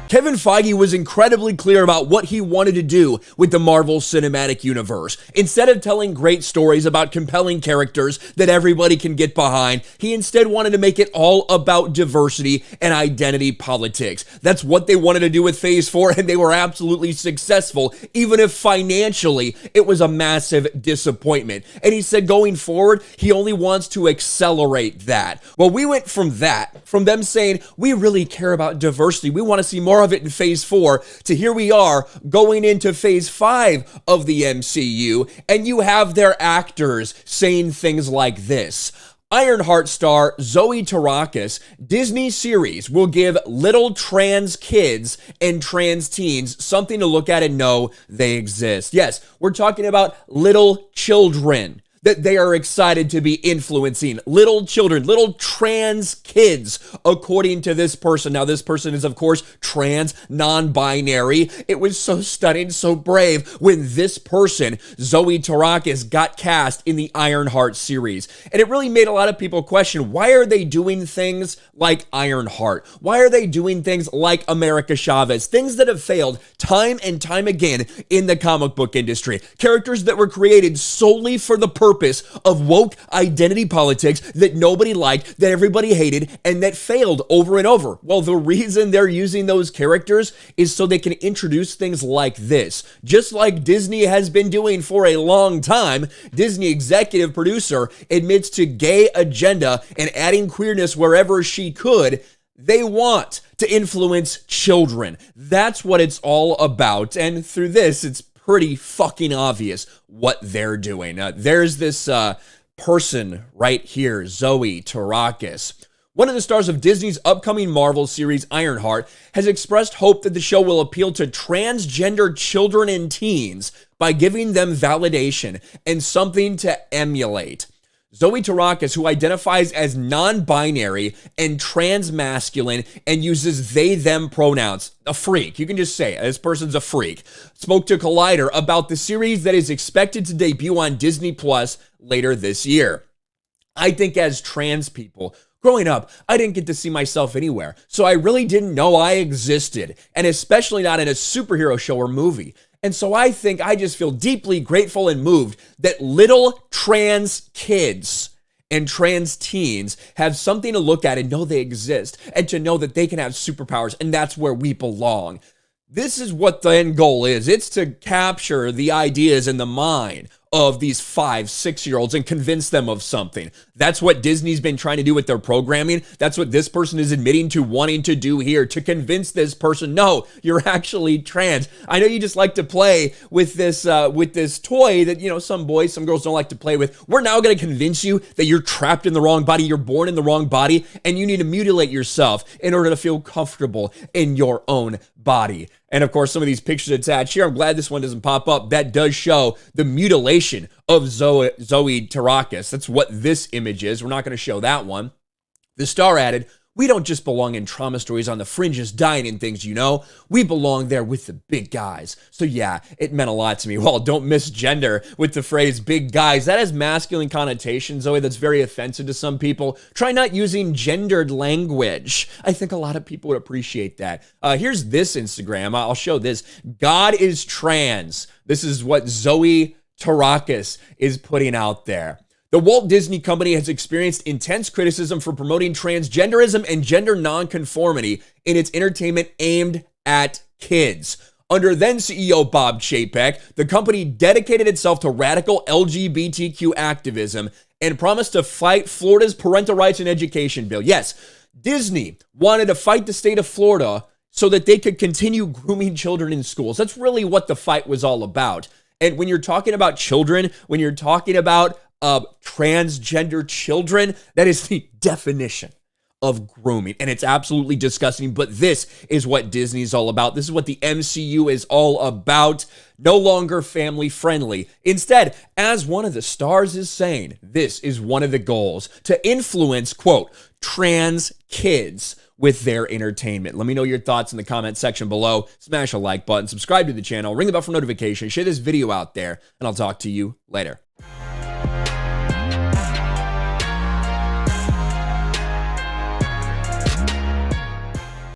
Kevin Feige was incredibly clear about what he wanted to do with the Marvel Cinematic Universe. Instead of telling great stories about compelling characters that everybody can get behind, he instead wanted to make it all about diversity and identity politics. That's what they wanted to do with Phase 4, and they were absolutely successful, even if financially it was a massive disappointment. And he said going forward, he only wants to accelerate that. Well, we went from them saying, we really care about diversity, we want to see more of it in Phase 4, to here we are going into Phase 5 of the MCU, and you have their actors saying things like this. Ironheart star Zoe Tavares, Disney series will give little trans kids and trans teens something to look at and know they exist. Yes, we're talking about little children that they are excited to be influencing. Little children, little trans kids, according to this person. Now, this person is, of course, trans, non-binary. It was so stunning, so brave when this person, Zoe Tavares, got cast in the Ironheart series. And it really made a lot of people question, why are they doing things like Ironheart? Why are they doing things like America Chavez? Things that have failed time and time again in the comic book industry. Characters that were created solely for the purpose of woke identity politics that nobody liked, that everybody hated, and that failed over and over. Well, the reason they're using those characters is so they can introduce things like this. Just like Disney has been doing for a long time, Disney executive producer admits to gay agenda and adding queerness wherever she could. They want to influence children. That's what it's all about. And through this, it's pretty fucking obvious what they're doing. There's this person right here, Zoe Tavares. One of the stars of Disney's upcoming Marvel series, Ironheart, has expressed hope that the show will appeal to transgender children and teens by giving them validation and something to emulate. Zoe Tavares, who identifies as non-binary and trans-masculine and uses they-them pronouns, a freak. You can just say it. This person's a freak. Spoke to Collider about the series that is expected to debut on Disney Plus later this year. I think as trans people, growing up, I didn't get to see myself anywhere, so I really didn't know I existed, and especially not in a superhero show or movie. And so I think I just feel deeply grateful and moved that little trans kids and trans teens have something to look at and know they exist, and to know that they can have superpowers, and that's where we belong. This is what the end goal is. It's to capture the ideas in the mind of these 5, 6-year-olds and convince them of something. That's what Disney's been trying to do with their programming. That's what this person is admitting to wanting to do here, to convince this person, no, you're actually trans. I know you just like to play with this toy that, you know, some boys, some girls don't like to play with. We're now going to convince you that you're trapped in the wrong body, you're born in the wrong body, and you need to mutilate yourself in order to feel comfortable in your own body. And of course, some of these pictures attached here, I'm glad this one doesn't pop up. That does show the mutilation of Zoe Tavares. That's what this image is. We're not going to show that one. The star added, we don't just belong in trauma stories on the fringes, dying in things, you know. We belong there with the big guys. So yeah, it meant a lot to me. Well, don't misgender with the phrase big guys. That has masculine connotations, Zoe, that's very offensive to some people. Try not using gendered language. I think a lot of people would appreciate that. Here's this Instagram. I'll show this. God is trans. This is what Zoe Tavares is putting out there. The Walt Disney Company has experienced intense criticism for promoting transgenderism and gender nonconformity in its entertainment aimed at kids. Under then CEO Bob Chapek, the company dedicated itself to radical LGBTQ activism and promised to fight Florida's parental rights and education bill. Yes, Disney wanted to fight the state of Florida so that they could continue grooming children in schools. That's really what the fight was all about. And when you're talking about children, when you're talking about transgender children, that is the definition of grooming, and it's absolutely disgusting. But this is what Disney's all about. This is what the MCU is all about. No longer family friendly. Instead, as one of the stars is saying, this is one of the goals, to influence, quote, trans kids with their entertainment. Let me know your thoughts in the comment section below. Smash a like button, subscribe to the channel, ring the bell for notifications, share this video out there, and I'll talk to you later.